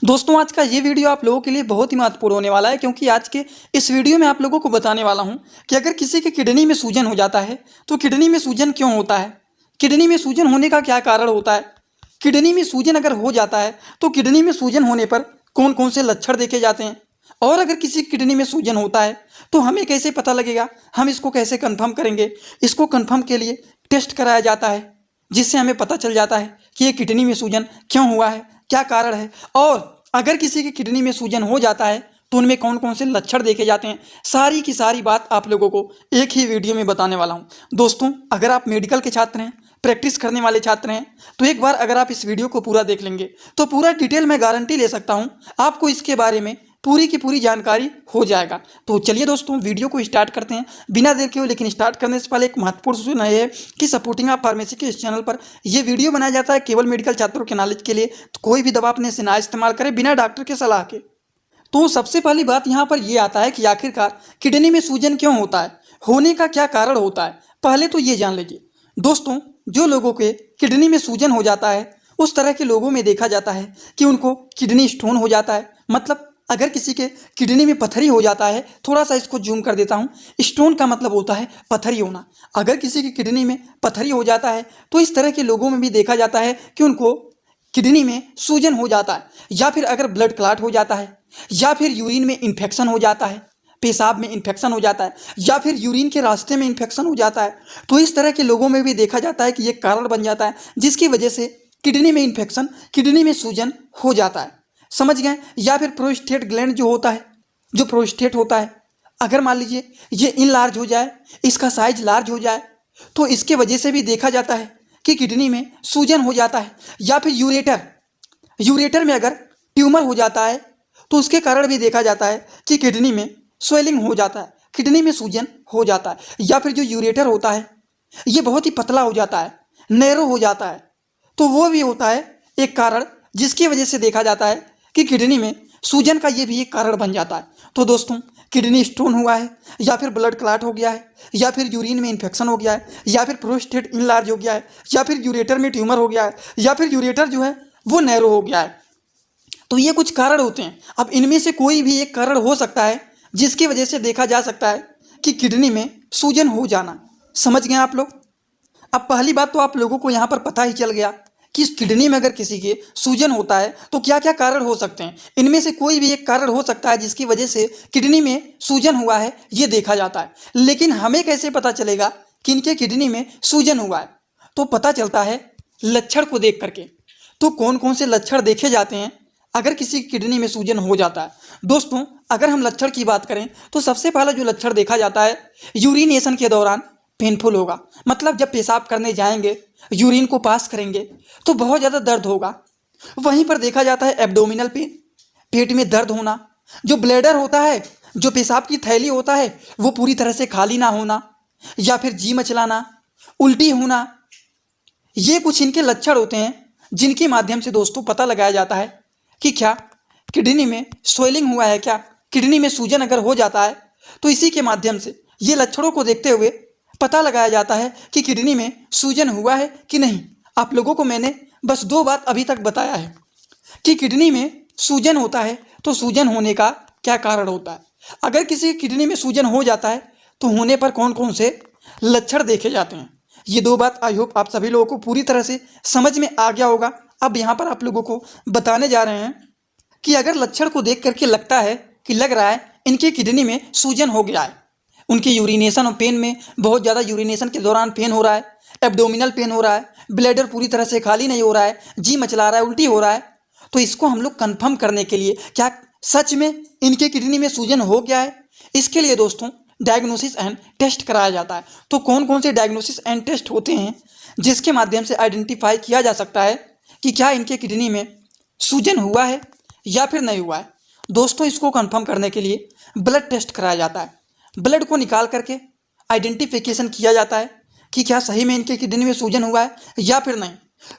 दोस्तों आज का ये वीडियो आप लोगों के लिए बहुत ही महत्वपूर्ण होने वाला है, क्योंकि आज के इस वीडियो में आप लोगों को बताने वाला हूं कि अगर किसी के किडनी में सूजन हो जाता है तो किडनी में सूजन क्यों होता है, किडनी में सूजन होने का क्या कारण होता है, किडनी में सूजन अगर हो जाता है तो किडनी में सूजन होने पर कौन कौन से लक्षण देखे जाते हैं, और अगर किसी किडनी में सूजन होता है तो हमें कैसे पता लगेगा, हम इसको कैसे कंफर्म करेंगे। इसको कंफर्म के लिए टेस्ट कराया जाता है, जिससे हमें पता चल जाता है कि ये किडनी में सूजन क्यों हुआ है, क्या कारण है, और अगर किसी की किडनी में सूजन हो जाता है तो उनमें कौन कौन से लक्षण देखे जाते हैं। सारी की सारी बात आप लोगों को एक ही वीडियो में बताने वाला हूं। दोस्तों अगर आप मेडिकल के छात्र हैं, प्रैक्टिस करने वाले छात्र हैं, तो एक बार अगर आप इस वीडियो को पूरा देख लेंगे तो पूरा डिटेल में गारंटी ले सकता हूं आपको इसके बारे में पूरी की पूरी जानकारी हो जाएगा। तो चलिए दोस्तों वीडियो को स्टार्ट करते हैं बिना देर के। लेकिन स्टार्ट करने से पहले एक महत्वपूर्ण सूचना है कि सपोर्टिंग आप फार्मेसी के इस चैनल पर यह वीडियो बनाया जाता है केवल मेडिकल छात्रों के नॉलेज के लिए। तो कोई भी दवा अपने से ना इस्तेमाल करें बिना डॉक्टर के सलाह के। तो सबसे पहली बात यहाँ पर यह आता है कि आखिरकार किडनी में सूजन क्यों होता है, होने का क्या कारण होता है। पहले तो ये जान लीजिए दोस्तों, जो लोगों के किडनी में सूजन हो जाता है उस तरह के लोगों में देखा जाता है कि उनको किडनी स्टोन हो जाता है। मतलब अगर किसी के किडनी में पथरी हो जाता है, थोड़ा सा इसको जूम कर देता हूँ, स्टोन का मतलब होता है पथरी होना। अगर किसी की किडनी में पथरी हो जाता है तो इस तरह के लोगों में भी देखा जाता है कि उनको किडनी में सूजन हो जाता है, या फिर अगर ब्लड क्लॉट हो जाता है, या फिर यूरिन में इन्फेक्शन हो जाता है, पेशाब में इन्फेक्शन हो जाता है, या फिर यूरिन के रास्ते में इन्फेक्शन हो जाता है, तो इस तरह के लोगों में भी देखा जाता है कि ये कारण बन जाता है जिसकी वजह से किडनी में इन्फेक्शन, किडनी में सूजन हो जाता है। समझ गए। या फिर प्रोस्टेट ग्लैंड जो होता है, जो प्रोस्टेट होता है, अगर मान लीजिए ये इनलार्ज हो जाए, इसका साइज लार्ज हो जाए, तो इसके वजह से भी देखा जाता है कि किडनी में सूजन हो जाता है। या फिर यूरेटर में अगर ट्यूमर हो जाता है तो उसके कारण भी देखा जाता है कि किडनी में स्वेलिंग हो जाता है, किडनी में सूजन हो जाता है। या फिर जो यूरेटर होता है ये बहुत ही पतला हो जाता है, नैरो हो जाता है, तो वो भी होता है एक कारण जिसकी वजह से देखा जाता है कि किडनी में सूजन का ये भी एक कारण बन जाता है। तो दोस्तों किडनी स्टोन हुआ है, या फिर ब्लड क्लॉट हो गया है, या फिर यूरिन में इन्फेक्शन हो गया है, या फिर प्रोस्टेट इनलार्ज हो गया है, या फिर यूरेटर में ट्यूमर हो गया है, या फिर यूरेटर जो है वो नैरो हो गया है, तो ये कुछ कारण होते हैं। अब इनमें से कोई भी एक कारण हो सकता है जिसकी वजह से देखा जा सकता है कि किडनी में सूजन हो जाना। समझ गए आप लोग। अब पहली बात तो आप लोगों को यहाँ पर पता ही चल गया कि इस किडनी में अगर किसी के सूजन होता है तो क्या क्या कारण हो सकते हैं। इनमें से कोई भी एक कारण हो सकता है जिसकी वजह से किडनी में सूजन हुआ है, ये देखा जाता है। लेकिन हमें कैसे पता चलेगा कि इनके किडनी में सूजन हुआ है, तो पता चलता है लक्षण को देख करके। तो कौन कौन से लक्षण देखे जाते हैं अगर किसी की किडनी में सूजन हो जाता है। दोस्तों अगर हम लक्षण की बात करें तो सबसे पहला जो लक्षण देखा जाता है, यूरिनेशन के दौरान पेनफुल होगा। मतलब जब पेशाब करने जाएंगे, यूरिन को पास करेंगे तो बहुत ज़्यादा दर्द होगा। वहीं पर देखा जाता है एब्डोमिनल पेन, पेट में दर्द होना। जो ब्लैडर होता है, जो पेशाब की थैली होता है, वो पूरी तरह से खाली ना होना, या फिर जी मचलाना, उल्टी होना, ये कुछ इनके लक्षण होते हैं जिनके माध्यम से दोस्तों पता लगाया जाता है कि क्या किडनी में स्वेलिंग हुआ है, क्या किडनी में सूजन अगर हो जाता है तो इसी के माध्यम से ये लक्षणों को देखते हुए पता लगाया जाता है कि किडनी में सूजन हुआ है कि नहीं। आप लोगों को मैंने बस दो बात अभी तक बताया है कि किडनी में सूजन होता है तो सूजन होने का क्या कारण होता है, अगर किसी किडनी में सूजन हो जाता है तो होने पर कौन कौन से लक्षण देखे जाते हैं। ये दो बात आई होप आप सभी लोगों को पूरी तरह से समझ में आ गया होगा। अब यहाँ पर आप लोगों को बताने जा रहे हैं कि अगर लक्षण को देख करके लगता है कि लग रहा है इनके किडनी में सूजन हो गया है, उनके यूरिनेशन और पेन में बहुत ज़्यादा यूरिनेशन के दौरान पेन हो रहा है, एब्डोमिनल पेन हो रहा है, ब्लैडर पूरी तरह से खाली नहीं हो रहा है, जी मचला रहा है, उल्टी हो रहा है, तो इसको हम लोग कंफर्म करने के लिए क्या सच में इनके किडनी में सूजन हो गया है, इसके लिए दोस्तों डायग्नोसिस एंड टेस्ट कराया जाता है। तो कौन कौन से डायग्नोसिस एंड टेस्ट होते हैं जिसके माध्यम से आइडेंटिफाई किया जा सकता है कि क्या इनके किडनी में सूजन हुआ है या फिर नहीं हुआ है। दोस्तों इसको कंफर्म करने के लिए ब्लड टेस्ट कराया जाता है। ब्लड को निकाल करके आइडेंटिफिकेशन किया जाता है कि क्या सही में इनके किडनी में सूजन हुआ है या फिर नहीं।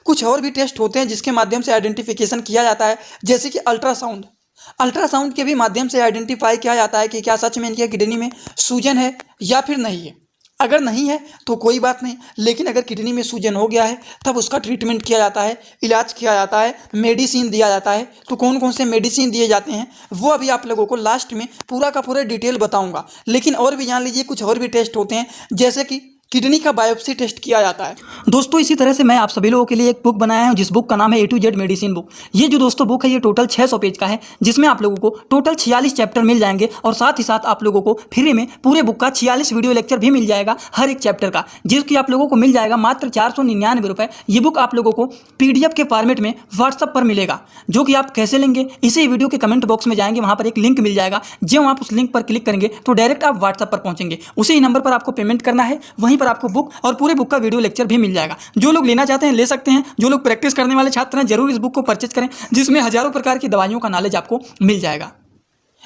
कुछ और भी टेस्ट होते हैं जिसके माध्यम से आइडेंटिफिकेशन किया जाता है, जैसे कि अल्ट्रासाउंड के भी माध्यम से आइडेंटिफाई किया जाता है कि क्या सच में इनके किडनी में सूजन है या फिर नहीं है। अगर नहीं है तो कोई बात नहीं, लेकिन अगर किडनी में सूजन हो गया है तब उसका ट्रीटमेंट किया जाता है, इलाज किया जाता है, मेडिसिन दिया जाता है। तो कौन कौन से मेडिसिन दिए जाते हैं वो अभी आप लोगों को लास्ट में पूरा का पूरा डिटेल बताऊंगा। लेकिन और भी जान लीजिए, कुछ और भी टेस्ट होते हैं, जैसे कि किडनी का बायोप्सी टेस्ट किया जाता है। दोस्तों इसी तरह से मैं आप सभी लोगों के लिए एक बुक बनाया हूं, जिस बुक का नाम है A to Z medicine book. ये जो दोस्तों बुक है ये टोटल 600 पेज का है, जिसमें आप लोगों को टोटल 46 चैप्टर मिल जाएंगे और साथ ही साथ आप लोगों को फ्री में पूरे बुक का 46 वीडियो लेक्चर भी मिल जाएगा हर एक चैप्टर का, जिसकी आप लोगों को मिल जाएगा मात्र 499 रुपये। ये बुक आप लोगों को PDF के फॉर्मेट में व्हाट्सअप पर मिलेगा। जो कि आप कैसे लेंगे, इसी वीडियो के कमेंट बॉक्स में जाएंगे, वहाँ पर एक लिंक मिल जाएगा। जब आप उस लिंक पर क्लिक करेंगे तो डायरेक्ट आप व्हाट्सअप पर पहुँचेंगे, उसी नंबर पर आपको पेमेंट करना है, वहीं पर आपको बुक और पूरे बुक का वीडियो लेक्चर भी मिल जाएगा। जो लोग लेना चाहते हैं ले सकते हैं, जो लोग प्रैक्टिस करने वाले छात्र हैं जरूर इस बुक को परचेज करें, जिसमें हजारों प्रकार की दवाइयों का नॉलेज आपको मिल जाएगा।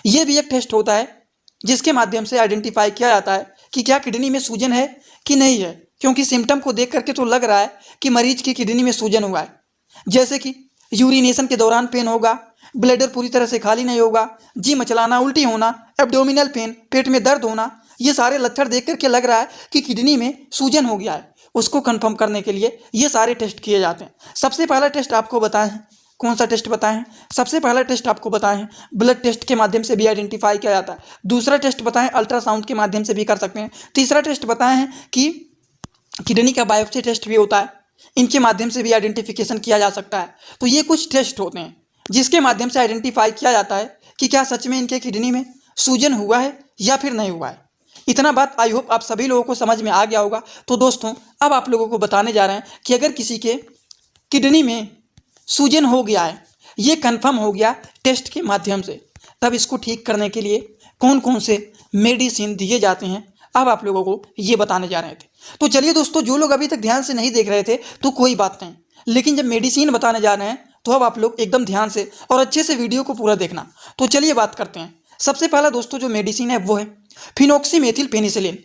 यह भी एक टेस्ट होता है जिसके माध्यम से आइडेंटिफाई किया जाता है कि क्या किडनी में सूजन है कि नहीं है, क्योंकि सिम्टम को देख करके तो लग रहा है कि मरीज की किडनी में सूजन हुआ है। जैसे कि यूरिनेशन के दौरान पेन होगा, ब्लैडर पूरी तरह से खाली नहीं होगा, जी मचलाना, उल्टी होना, एब्डोमिनल पेन, पेट में दर्द होना, ये सारे लक्षण देख करके लग रहा है कि किडनी में सूजन हो गया है। उसको कंफर्म करने के लिए ये सारे टेस्ट किए जाते हैं। सबसे पहला टेस्ट आपको बताएं, कौन सा टेस्ट बताएं? सबसे पहला टेस्ट आपको बताएं ब्लड टेस्ट के माध्यम से भी आइडेंटिफाई किया जाता है। दूसरा टेस्ट बताएं अल्ट्रासाउंड के माध्यम से भी कर सकते हैं। तीसरा टेस्ट बताएं कि किडनी का बायोप्सी टेस्ट भी होता है, इनके माध्यम से भी आइडेंटिफिकेशन किया जा सकता है। तो ये कुछ टेस्ट होते हैं जिसके माध्यम से आइडेंटिफाई किया जाता है कि क्या सच में इनके किडनी में सूजन हुआ है या फिर नहीं हुआ है। इतना बात आई होप आप सभी लोगों को समझ में आ गया होगा। तो दोस्तों अब आप लोगों को बताने जा रहे हैं कि अगर किसी के किडनी में सूजन हो गया है, ये कंफर्म हो गया टेस्ट के माध्यम से, तब इसको ठीक करने के लिए कौन कौन से मेडिसिन दिए जाते हैं, अब आप लोगों को ये बताने जा रहे थे। तो चलिए दोस्तों, जो लोग अभी तक ध्यान से नहीं देख रहे थे तो कोई बात नहीं, लेकिन जब मेडिसिन बताने जा रहे हैं तो अब आप लोग एकदम ध्यान से और अच्छे से वीडियो को पूरा देखना। तो चलिए बात करते हैं। सबसे पहला दोस्तों जो मेडिसिन है वो है फिनॉक्सीमेथिल पेनिसिलिन।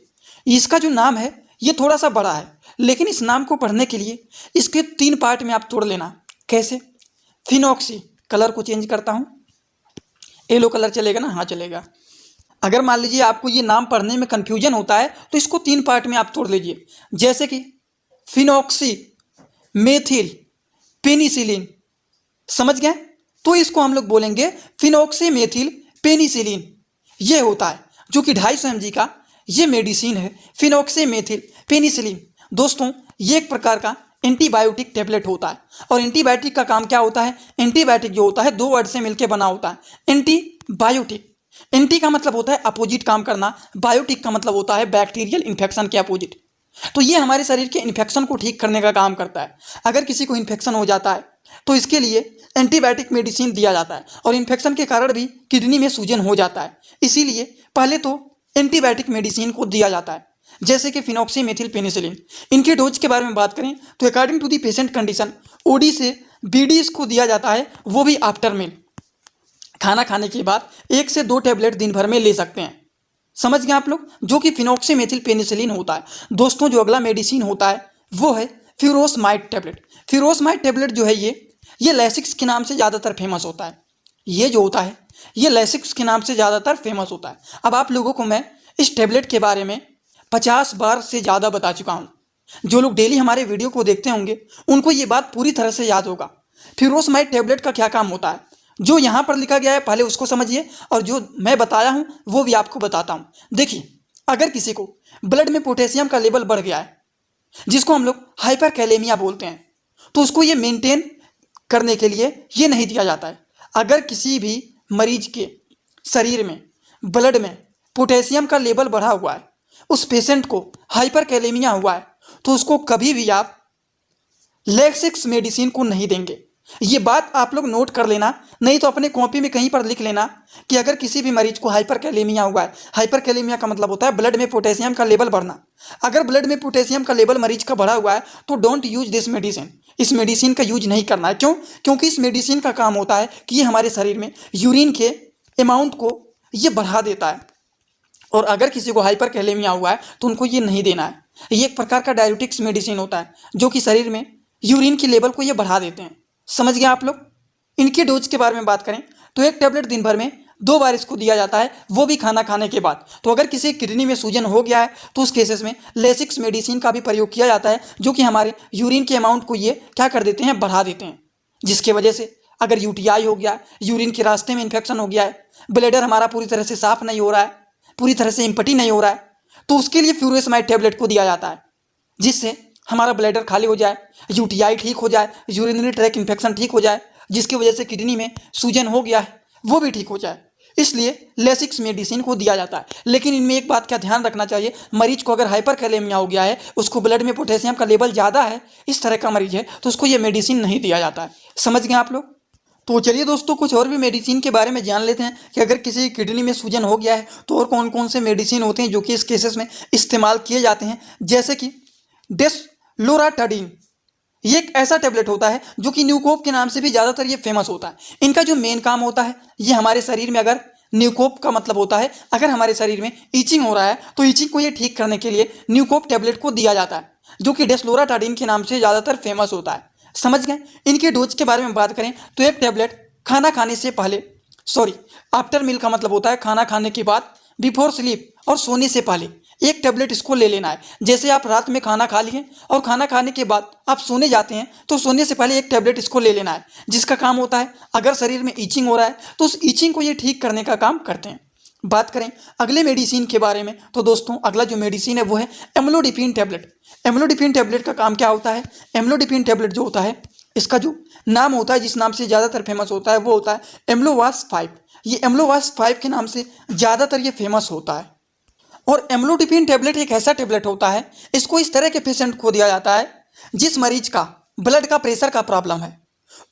इसका जो नाम है ये थोड़ा सा बड़ा है, लेकिन इस नाम को पढ़ने के लिए इसके 3 पार्ट में आप तोड़ लेना। कैसे? फिनॉक्सी, कलर को चेंज करता हूँ, येलो कलर चलेगा ना? हाँ चलेगा। अगर मान लीजिए आपको ये नाम पढ़ने में कन्फ्यूजन होता है तो इसको 3 पार्ट में आप तोड़ लीजिए। जैसे कि फिनॉक्सी मेथिल पेनिसिलिन, समझ गए? तो इसको हम लोग बोलेंगे फिनॉक्सीमेथिल पेनिसिलिन। ये होता है जो कि 250 mg का ये मेडिसिन है, फिनॉक्सीमेथिल पेनिसिलिन। दोस्तों ये एक प्रकार का एंटीबायोटिक टैबलेट होता है, और एंटीबायोटिक का काम क्या होता है? एंटीबायोटिक जो होता है 2 वर्ड से मिलकर बना होता है, एंटीबायोटिक। एंटी का मतलब होता है अपोजिट काम करना, बायोटिक का मतलब होता है बैक्टीरियल इन्फेक्शन के अपोजिट। तो ये हमारे शरीर के इन्फेक्शन को ठीक करने का काम करता है। अगर किसी को इन्फेक्शन हो जाता है तो इसके लिए एंटीबायोटिक मेडिसिन दिया जाता है, और इन्फेक्शन के कारण भी किडनी में सूजन हो जाता है, इसीलिए पहले तो एंटीबायोटिक मेडिसिन को दिया जाता है, जैसे कि फिनॉक्सीमेथिल पेनिसिलिन। इनके डोज के बारे में बात करें तो according to the patient condition OD से BD इसको दिया जाता है, वो भी आफ्टर मील, खाना खाने के बाद 1 से 2 टैबलेट दिन भर में ले सकते हैं। समझ गए आप लोग? जो कि फिनॉक्सीमेथिल पेनिसिलिन होता है। दोस्तों जो अगला मेडिसिन होता है वो है फ्यूरोसमाइड टैबलेट। फ्यूरोसमाइड टैबलेट जो है ये लैसिक्स के नाम से ज़्यादातर फेमस होता है। ये जो होता है ये लैसिक्स के नाम से ज़्यादातर फेमस होता है। अब आप लोगों को मैं इस टैबलेट के बारे में 50 बार से ज़्यादा बता चुका हूँ। जो लोग डेली हमारे वीडियो को देखते होंगे उनको ये बात पूरी तरह से याद होगा। फ्यूरोसमाइड टैबलेट का क्या काम होता है, जो यहाँ पर लिखा गया है पहले उसको समझिए, और जो मैं बताया हूँ वो भी आपको बताता हूँ। देखिए, अगर किसी को ब्लड में पोटेशियम का लेवल बढ़ गया है, जिसको हम लोग हाइपरकैलेमिया बोलते हैं, तो उसको ये मेंटेन करने के लिए ये नहीं दिया जाता है। अगर किसी भी मरीज के शरीर में ब्लड में पोटेशियम का लेवल बढ़ा हुआ है, उस पेशेंट को हाइपरकैलेमिया हुआ है, तो उसको कभी भी आप लैसिक्स मेडिसिन को नहीं देंगे। ये बात आप लोग नोट कर लेना, नहीं तो अपने कॉपी में कहीं पर लिख लेना कि अगर किसी भी मरीज को हाइपरकैलेमिया हुआ है, हाइपरकैलेमिया का मतलब होता है ब्लड में पोटेशियम का लेवल बढ़ना। अगर ब्लड में पोटेशियम का लेवल मरीज का बढ़ा हुआ है तो डोंट यूज दिस मेडिसिन। इस मेडिसिन का यूज नहीं करना है। क्यों? क्योंकि इस मेडिसिन का काम होता है कि ये हमारे शरीर में यूरिन के अमाउंट को ये बढ़ा देता है, और अगर किसी को हाइपरकैलेमिया हुआ है तो उनको ये नहीं देना है। ये एक प्रकार का डायरेटिक्स मेडिसिन होता है जो कि शरीर में यूरिन के लेवल को ये बढ़ा देते हैं। समझ गए आप लोग? इनके डोज के बारे में बात करें तो एक टैबलेट दिन भर में 2 बार इसको दिया जाता है, वो भी खाना खाने के बाद। तो अगर किसी किडनी में सूजन हो गया है तो उस केसेस में लेसिक्स मेडिसिन का भी प्रयोग किया जाता है, जो कि हमारे यूरिन के अमाउंट को ये क्या कर देते हैं, बढ़ा देते हैं, जिसकी वजह से अगर यूटीआई हो गया, यूरिन के रास्ते में इन्फेक्शन हो गया है, ब्लैडर हमारा पूरी तरह से साफ नहीं हो रहा है, पूरी तरह से इम्पटी नहीं हो रहा है, तो उसके लिए फ्यूरेसमाइड टैबलेट को दिया जाता है, जिससे हमारा ब्लैडर खाली हो जाए, यूटीआई ठीक हो जाए, यूरिनरी ट्रैक इन्फेक्शन ठीक हो जाए, जिसकी वजह से किडनी में सूजन हो गया है वो भी ठीक हो जाए। इसलिए लेसिक्स मेडिसिन को दिया जाता है। लेकिन इनमें एक बात का ध्यान रखना चाहिए, मरीज को अगर हाइपरकैलेमिया हो गया है, उसको ब्लड में पोटेशियम का लेवल ज़्यादा है, इस तरह का मरीज है, तो उसको ये मेडिसिन नहीं दिया जाता है। समझ गए आप लोग? तो चलिए दोस्तों, कुछ और भी मेडिसिन के बारे में जान लेते हैं कि अगर किसी किडनी में सूजन हो गया है तो और कौन कौन से मेडिसिन होते हैं जो कि इस केसेस में इस्तेमाल किए जाते हैं। जैसे कि डेस्लोराटाडीन, ये एक ऐसा टेबलेट होता है जो कि न्यूकोप के नाम से भी ज़्यादातर ये फेमस होता है। इनका जो मेन काम होता है, ये हमारे शरीर में, अगर न्यूकोप का मतलब होता है अगर हमारे शरीर में ईचिंग हो रहा है तो ईचिंग को ये ठीक करने के लिए न्यूकोप टेबलेट को दिया जाता है, जो कि डेस्लोराटाडीन के नाम से ज़्यादातर फेमस होता है। समझ गए? इनके डोज के बारे में बात करें तो एक टेबलेट खाना खाने से पहले, आफ्टर मील का मतलब होता है खाना खाने के बाद, बिफोर स्लीप और सोने से पहले एक टेबलेट इसको ले लेना है। जैसे आप रात में खाना खा लिए और खाना खाने के बाद आप सोने जाते हैं तो सोने से पहले एक टेबलेट इसको ले लेना है, जिसका काम होता है अगर शरीर में ईचिंग हो रहा है तो उस ईचिंग को ये ठीक करने का काम करते हैं। बात करें अगले मेडिसिन के बारे में तो दोस्तों, अगला जो मेडिसिन है वो है एम्लोडिपिन टेबलेट। एम्लोडिपिन टेबलेट का काम क्या होता है? एम्लोडिपिन टेबलेट जो होता है, इसका जो नाम होता है, जिस नाम से ज़्यादातर फेमस होता है, वो होता है एम्लोवास 5। ये एम्लोवास 5 के नाम से ज़्यादातर ये फेमस होता है। और एम्लोडिपिन टेबलेट एक ऐसा टेबलेट होता है, इसको इस तरह के पेशेंट को दिया जाता है जिस मरीज का ब्लड का प्रेशर का प्रॉब्लम है,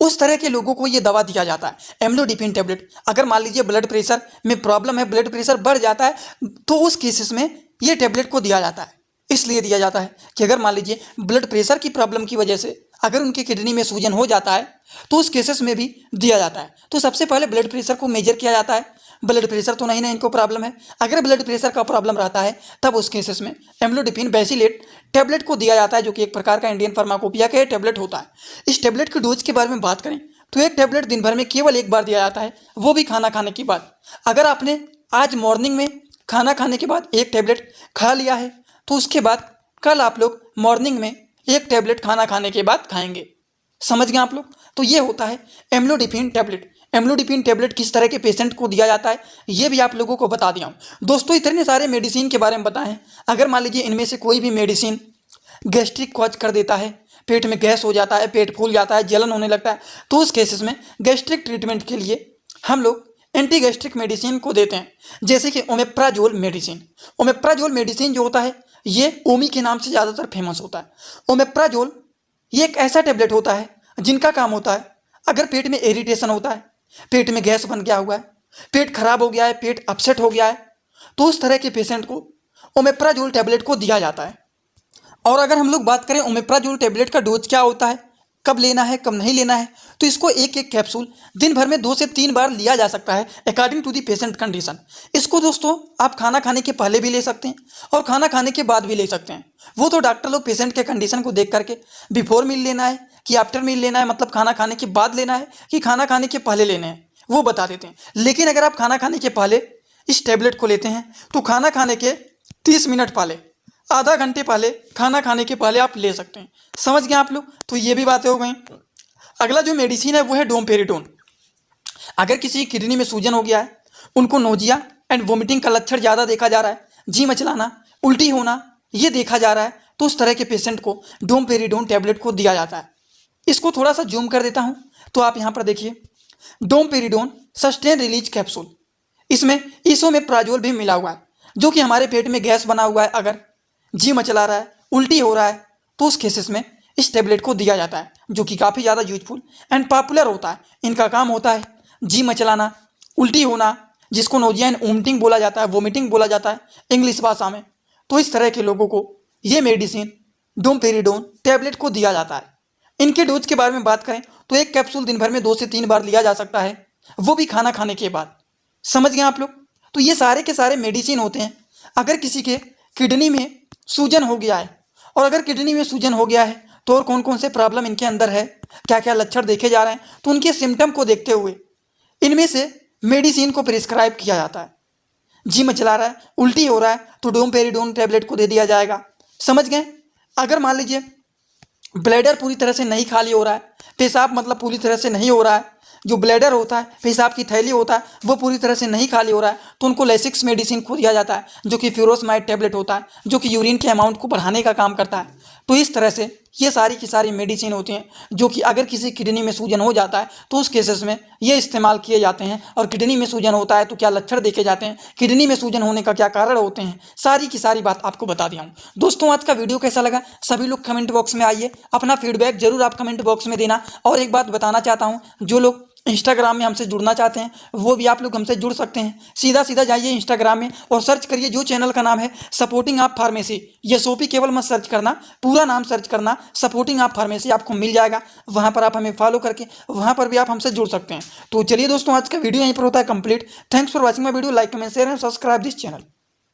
उस तरह के लोगों को ये दवा दिया जाता है एम्लोडिपिन टेबलेट। अगर मान लीजिए ब्लड प्रेशर में प्रॉब्लम है, ब्लड प्रेशर बढ़ जाता है, तो उस केसेस में ये टेबलेट को दिया जाता है। इसलिए दिया जाता है कि अगर मान लीजिए ब्लड प्रेशर की प्रॉब्लम की वजह से अगर उनके किडनी में सूजन हो जाता है तो उस केसेस में भी दिया जाता है। तो सबसे पहले ब्लड प्रेशर को मेजर किया जाता है, ब्लड प्रेशर तो नहीं ना इनको प्रॉब्लम है। अगर ब्लड प्रेशर का प्रॉब्लम रहता है तब उस केसेस में एम्लोडिपिन बेसिलेट टेबलेट को दिया जाता है, जो कि एक प्रकार का इंडियन फार्माकोपिया का टेबलेट होता है। इस टेबलेट के डोज के बारे में बात करें तो एक टेबलेट दिन भर में केवल एक बार दिया जाता है, वो भी खाना खाने के बाद। अगर आपने आज मॉर्निंग में खाना खाने के बाद एक टेबलेट खा लिया है तो उसके बाद कल आप लोग मॉर्निंग में एक टेबलेट खाना खाने के बाद खाएंगे। समझ गए आप लोग? तो ये होता है एम्लोडिपिन टेबलेट। एम्लोडिपिन टेबलेट किस तरह के पेशेंट को दिया जाता है ये भी आप लोगों को बता दिया हूँ। दोस्तों, इतने सारे मेडिसिन के बारे में बताएं हैं। अगर मान लीजिए इनमें से कोई भी मेडिसिन गैस्ट्रिक कॉज कर देता है, पेट में गैस हो जाता है, पेट फूल जाता है, जलन होने लगता है, तो उस केसेस में गैस्ट्रिक ट्रीटमेंट के लिए हम लोग एंटी गैस्ट्रिक मेडिसिन को देते हैं, जैसे कि ओमेप्राजोल मेडिसिन। ओमेप्राजोल मेडिसिन जो होता है ये ओमी के नाम से ज़्यादातर फेमस होता है। ओमेप्राजोल ये एक ऐसा टेबलेट होता है जिनका काम होता है अगर पेट में इरिटेशन होता है, पेट में गैस बन गया हुआ है, पेट खराब हो गया है, पेट अपसेट हो गया है, तो उस तरह के पेशेंट को ओमेप्राजोल टेबलेट को दिया जाता है। और अगर हम लोग बात करें ओमेप्राजोल टेबलेट का डोज क्या होता है, कब लेना है कब नहीं लेना है, तो इसको एक एक कैप्सूल दिन भर में 2 से 3 बार लिया जा सकता है according to the patient condition. इसको दोस्तों आप खाना खाने के पहले भी ले सकते हैं और खाना खाने के बाद भी ले सकते हैं। वो तो डॉक्टर लोग पेशेंट के कंडीशन को देख करके बिफोर मील लेना है कि आफ्टर मील लेना है, मतलब खाना खाने के बाद लेना है कि खाना खाने के पहले लेने हैं, वो बता देते हैं। लेकिन अगर आप खाना खाने के पहले इस टेबलेट को लेते हैं तो खाना खाने के 30 मिनट पहले, आधा घंटे पहले, खाना खाने के पहले आप ले सकते हैं। समझ गए आप लोग? तो ये भी बातें हो गई। अगला जो मेडिसिन है वो है डोमपेरिडोन। अगर किसी किडनी में सूजन हो गया है, उनको नोजिया एंड वोमिटिंग का लक्षण ज़्यादा देखा जा रहा है, जी मचलाना, उल्टी होना ये देखा जा रहा है, तो उस तरह के पेशेंट को डोमपेरिडोन टेबलेट को दिया जाता है। इसको थोड़ा सा जूम कर देता हूँ तो आप यहाँ पर देखिए, डोमपेरिडोन सस्टेन रिलीज कैप्सूल। इसमें इसोमेप्राजोल भी मिला हुआ है, जो कि हमारे पेट में गैस बना हुआ है, अगर जी मचला रहा है, उल्टी हो रहा है, तो उस केसेस में इस टेबलेट को दिया जाता है, जो कि काफ़ी ज़्यादा यूजफुल एंड पॉपुलर होता है। इनका काम होता है जी मचलाना, उल्टी होना, जिसको नोजिया एंड वोमिटिंग बोला जाता है, वोमिटिंग बोला जाता है इंग्लिश भाषा में। तो इस तरह के लोगों को ये मेडिसिन डोमपेरिडोन टेबलेट को दिया जाता है। इनके डोज के बारे में बात करें तो एक कैप्सूल दिन भर में 2 से 3 बार लिया जा सकता है, वो भी खाना खाने के बाद। समझ गए आप लोग? तो ये सारे के सारे मेडिसिन होते हैं अगर किसी के किडनी में सूजन हो गया है। और अगर किडनी में सूजन हो गया है तो और कौन कौन से प्रॉब्लम इनके अंदर है, क्या क्या लक्षण देखे जा रहे हैं, तो उनके सिम्टम को देखते हुए इनमें से मेडिसिन को प्रिस्क्राइब किया जाता है। जी में चला रहा है, उल्टी हो रहा है तो डोमपेरिडोन टैबलेट को दे दिया जाएगा। समझ गए? अगर मान लीजिए ब्लैडर पूरी तरह से नहीं खाली हो रहा है, पेशाब मतलब पूरी तरह से नहीं हो रहा है, जो ब्लैडर होता है, पेशाब की थैली होता है, वो पूरी तरह से नहीं खाली हो रहा है, तो उनको लेसिक्स मेडिसिन को दिया जाता है, जो कि फ्यूरोसमाइड टैबलेट होता है, जो कि यूरिन के अमाउंट को बढ़ाने का काम करता है। तो इस तरह से ये सारी की सारी मेडिसिन होती हैं, जो कि अगर किसी किडनी में सूजन हो जाता है तो उस केसेस में ये इस्तेमाल किए जाते हैं। और किडनी में सूजन होता है तो क्या लक्षण देखे जाते हैं, किडनी में सूजन होने का क्या कारण होते हैं, सारी की सारी बात आपको बता दिया हूँ। दोस्तों, आज का वीडियो कैसा लगा सभी लोग कमेंट बॉक्स में आइए, अपना फीडबैक जरूर आप कमेंट बॉक्स में देना। और एक बात बताना चाहता हूँ, जो लोग इंस्टाग्राम में हमसे जुड़ना चाहते हैं वो भी आप लोग हमसे जुड़ सकते हैं। सीधा सीधा जाइए इंस्टाग्राम में और सर्च करिए, जो चैनल का नाम है सपोर्टिंग आप फार्मेसी। ये सोपी केवल मत सर्च करना, पूरा नाम सर्च करना, सपोर्टिंग आप फार्मेसी, आपको मिल जाएगा। वहाँ पर आप हमें फॉलो करके वहाँ पर भी आप हमसे जुड़ सकते हैं। तो चलिए दोस्तों, आज का वीडियो यहीं पर होता है complete. Thanks for watching my video. Like comment share and subscribe this channel.